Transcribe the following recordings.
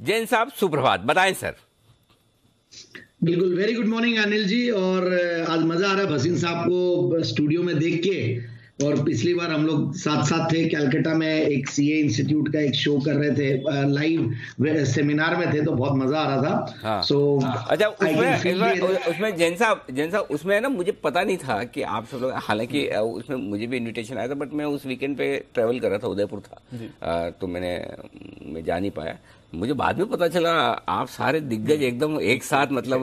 जैन साहब सुप्रभात, बताएं सर। बिल्कुल, very good morning Anil ji. और आज मजा आ रहा है भसीन साहब को स्टूडियो में देख के। और पिछली बार हम लोग साथ साथ थे कलकत्ता में, एक सीए इंस्टीट्यूट का एक शो कर रहे थे, लाइव सेमिनार में थे, तो बहुत मजा आ रहा था। हाँ। सो अच्छा, उसमें जैन साहब उसमें ना मुझे पता नहीं था कि आप सब लोग, हालांकि उसमें मुझे भी इनविटेशन आया था, बट मैं उस वीकेंड पे ट्रेवल कर रहा था, उदयपुर था, तो मैं जा नहीं पाया। मुझे बाद में पता चला आप सारे दिग्गज एकदम एक साथ, मतलब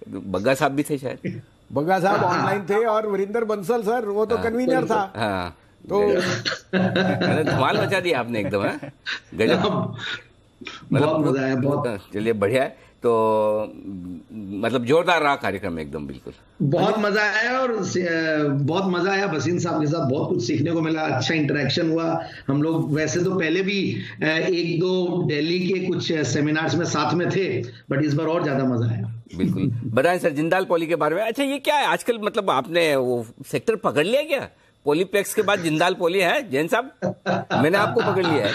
बग्गा साहब भी थे शायद। बग्गा साहब ऑनलाइन थे और वरिंदर बंसल सर वो तो कन्वीनर था। हाँ, तो धमाल मचा दिया आपने एकदम। गजब, बहुत मजा आया, बहुत। चलिए बढ़िया है। तो मतलब जोरदार रहा कार्यक्रम एकदम, बिल्कुल बहुत मजा आया। और बहुत मजा आया भसीन साहब के साथ, बहुत कुछ सीखने को मिला, अच्छा इंटरेक्शन हुआ। हम लोग वैसे तो पहले भी एक दो दिल्ली के कुछ सेमिनार्स में साथ में थे, बट इस बार और ज्यादा मजा आया। बिल्कुल, बताएं सर जिंदाल पॉली के बारे में। अच्छा, ये क्या है आजकल, मतलब आपने वो सेक्टर पकड़ लिया क्या? पॉलीप्लेक्स के बाद जिंदाल पॉली है जैन साहब, मैंने आपको पकड़ लिया है।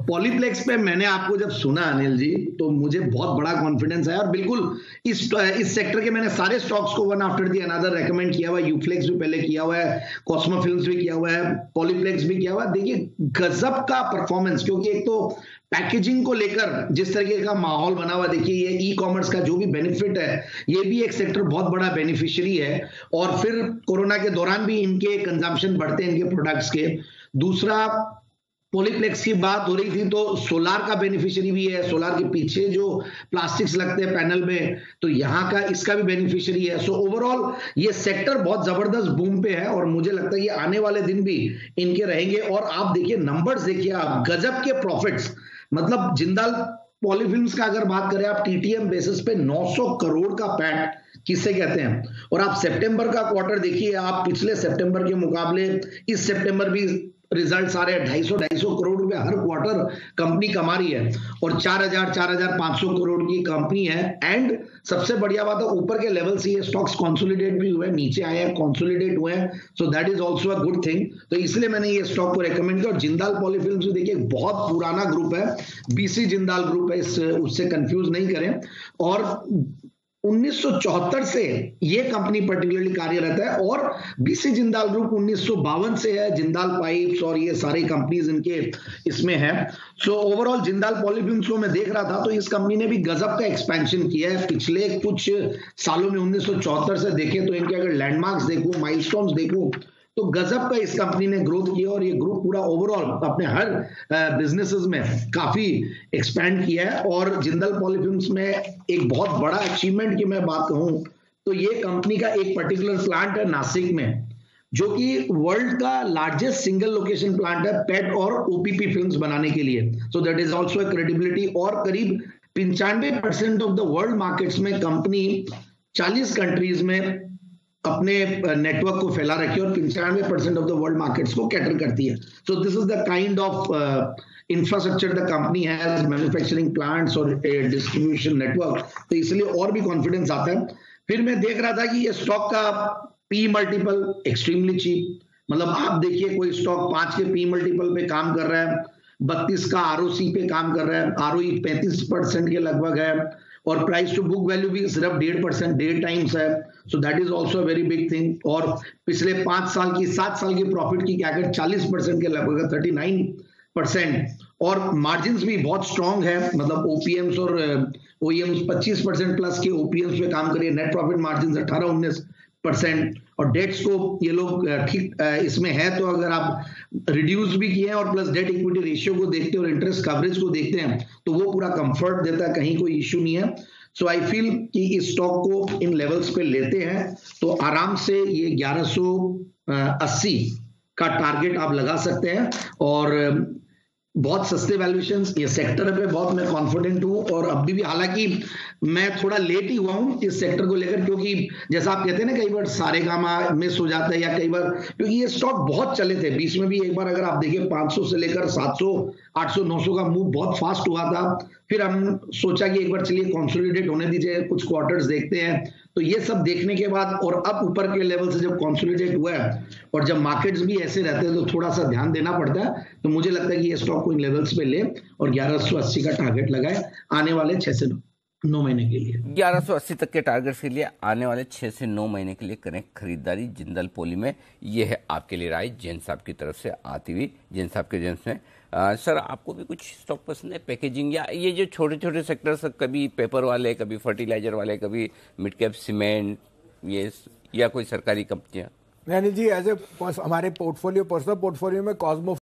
पॉलीप्लेक्स पे मैंने आपको जब सुना अनिल जी, तो मुझे बहुत बड़ा कॉन्फिडेंस है। और बिल्कुल इस सेक्टर के मैंने सारे स्टॉक्स को one after the another recommend किया हुआ है। यूफ्लेक्स भी पहले किया हुआ है, कॉस्मो फिल्म्स भी किया हुआ है, पॉलीप्लेक्स भी किया हुआ है। देखिए गजब का परफॉर्मेंस, क्योंकि एक तो पैकेजिंग को लेकर जिस तरीके का माहौल बना हुआ, देखिए ये ई कॉमर्स का जो भी बेनिफिट है, ये भी एक सेक्टर बहुत बड़ा बेनिफिशियरी है। और फिर कोरोना के दौरान भी इनके कंजम्पशन बढ़ते हैं इनके प्रोडक्ट्स के। दूसरा, पॉलीप्लेक्स की बात हो रही थी, तो सोलार का बेनिफिशियरी भी है। सोलार के पीछे जो प्लास्टिक्स लगते हैं पैनल में, तो यहाँ का इसका भी बेनिफिशियरी है। सो ओवरऑल ये सेक्टर बहुत जबरदस्त बूम पे है, और मुझे लगता है ये आने वाले दिन भी इनके रहेंगे। और आप देखिए नंबर्स, देखिए आप, गजब के प्रॉफिट्स। मतलब जिंदाल पॉलीफिल्म्स का अगर बात करें आप, टीटीएम बेसिस पे 900 करोड़ का पैट किसे कहते हैं। और आप सितंबर का क्वार्टर देखिए, आप पिछले सितंबर के मुकाबले इस सितंबर भी रिजल्ट्स आ रहे हैं। 250 करोड़ रुपए हर क्वार्टर कंपनी कमा रही है, और 4,500 करोड़ की कंपनी है। एंड सबसे बढ़िया बात है, ऊपर के लेवल से ये स्टॉक्स कंसोलिडेट भी हुए, नीचे आए हैं, कंसोलिडेट हुए हैं। So that is also a good thing. तो इसलिए मैंने ये स्टॉक को रेकमेंड किया। और जिंदाल पॉलीफिल्म्स देखिए बहुत पुराना ग्रुप है, बीसी जिंदाल ग्रुप है, उससे कंफ्यूज नहीं करें। और 1974 से ये कंपनी पर्टिकुलरली कार्यरत है, और बीसी जिंदाल ग्रुप 1952 से है। जिंदाल पाइप्स और ये सारी कंपनीज इनके इसमें है। सो ओवरऑल जिंदाल पॉलीफिल्म्स को मैं देख रहा था, तो इस कंपनी ने भी गजब का एक्सपेंशन किया है पिछले कुछ सालों में। 1974 से देखें तो इनके अगर लैंडमार्क्स देखूं, माइलस्टोन्स देखूं, तो गजब का इस कंपनी ने ग्रोथ किया। और ये ग्रुप पूरा ओवरऑल अपने हर बिजनेसेस में काफी एक्सपैंड किया है। और जिंदाल पॉलीफिल्म्स में एक बहुत बड़ा अचीवमेंट की मैं बात कहूं, तो ये कंपनी का एक पर्टिकुलर प्लांट है नासिक में, जो कि वर्ल्ड का लार्जेस्ट सिंगल लोकेशन प्लांट है पेट और ओपीपी फिल्म्स बनाने के लिए। So that is also a credibility. और करीब 95% ऑफ द वर्ल्ड मार्केट्स में कंपनी 40 कंट्रीज में अपने नेटवर्क को फैला रखी है, और 95% ऑफ द वर्ल्ड मार्केट्स को कैटर करती है। So this is the kind of infrastructure the company has, manufacturing plants और डिस्ट्रीब्यूशन नेटवर्क। तो इसलिए और भी कॉन्फिडेंस आता है। फिर मैं देख रहा था कि ये स्टॉक का पी मल्टीपल एक्सट्रीमली चीप। मतलब आप देखिए कोई स्टॉक 5 के पी मल्टीपल पे काम कर रहा है, 32 का आरओसी पे काम कर रहा है, आरओई 35% के लगभग है, और प्राइस टू बुक वैल्यू भी सिर्फ 1.5%, 1.5 टाइम्स है। So that is also very big thing. और पिछले 7 साल की प्रॉफिट की क्या कर 40% के लगभग, 39%। और मार्जिन्स भी बहुत स्ट्रांग है, मतलब ओपीएम्स और ओईएम्स 25% प्लस के ओपीएम्स पे काम करिए। Net profit margin 18-19%। और डेट्स को ये लोग ठीक इसमें है, तो अगर आप रिड्यूस भी किए हैं और प्लस डेट इक्विटी रेशियो को देखते हैं और इंटरेस्ट कवरेज को देखते हैं, तो वो पूरा कंफर्ट देता है, कहीं कोई इश्यू नहीं है। सो आई फील कि इस स्टॉक को इन लेवल्स पे लेते हैं तो आराम से ये 1180 का टारगेट आप लगा सकते हैं। और बहुत सस्ते वैल्यूएशंस, ये सेक्टर पे बहुत मैं कॉन्फिडेंट हूं। और अभी भी हालांकि मैं थोड़ा लेट ही हुआ हूं इस सेक्टर को लेकर, क्योंकि जैसा आप कहते हैं ना, कई बार सारे काम मिस हो जाता है, या कई बार क्योंकि ये स्टॉक बहुत चले थे बीच में भी। एक बार अगर आप देखिए 500 से लेकर 700, 800, 900 का मूव बहुत फास्ट हुआ था। फिर हम सोचा कि एक बार चलिए कंसोलिडेट होने दीजिए, कुछ क्वार्टर्स देखते हैं, तो ये सब देखने के बाद और अब ऊपर के लेवल से जब कंसोलिडेट हुआ है और जब मार्केट्स भी ऐसे रहते हैं तो थोड़ा सा ध्यान देना पड़ता है। तो मुझे लगता है कि ये स्टॉक को इन लेवल्स पे ले और 1180 का टारगेट लगाए आने वाले 6 से 9 महीने के लिए। 1180 तक के टारगेट के लिए आने वाले 6 से 9 महीने के लिए करें खरीदारी जिंदल पॉली में। ये है आपके लिए राय जैन साहब की तरफ से आती हुई। जैन साहब के जेंस में सर आपको भी कुछ स्टॉक पसंद है, पैकेजिंग या ये जो छोटे छोटे सेक्टर्स, कभी पेपर वाले, कभी फर्टिलाइजर वाले, कभी मिड कैप सीमेंट, ये या कोई सरकारी कंपनियां? नहीं जी, ऐसे हमारे पोर्टफोलियो, पर्सनल पोर्टफोलियो में कॉस्मो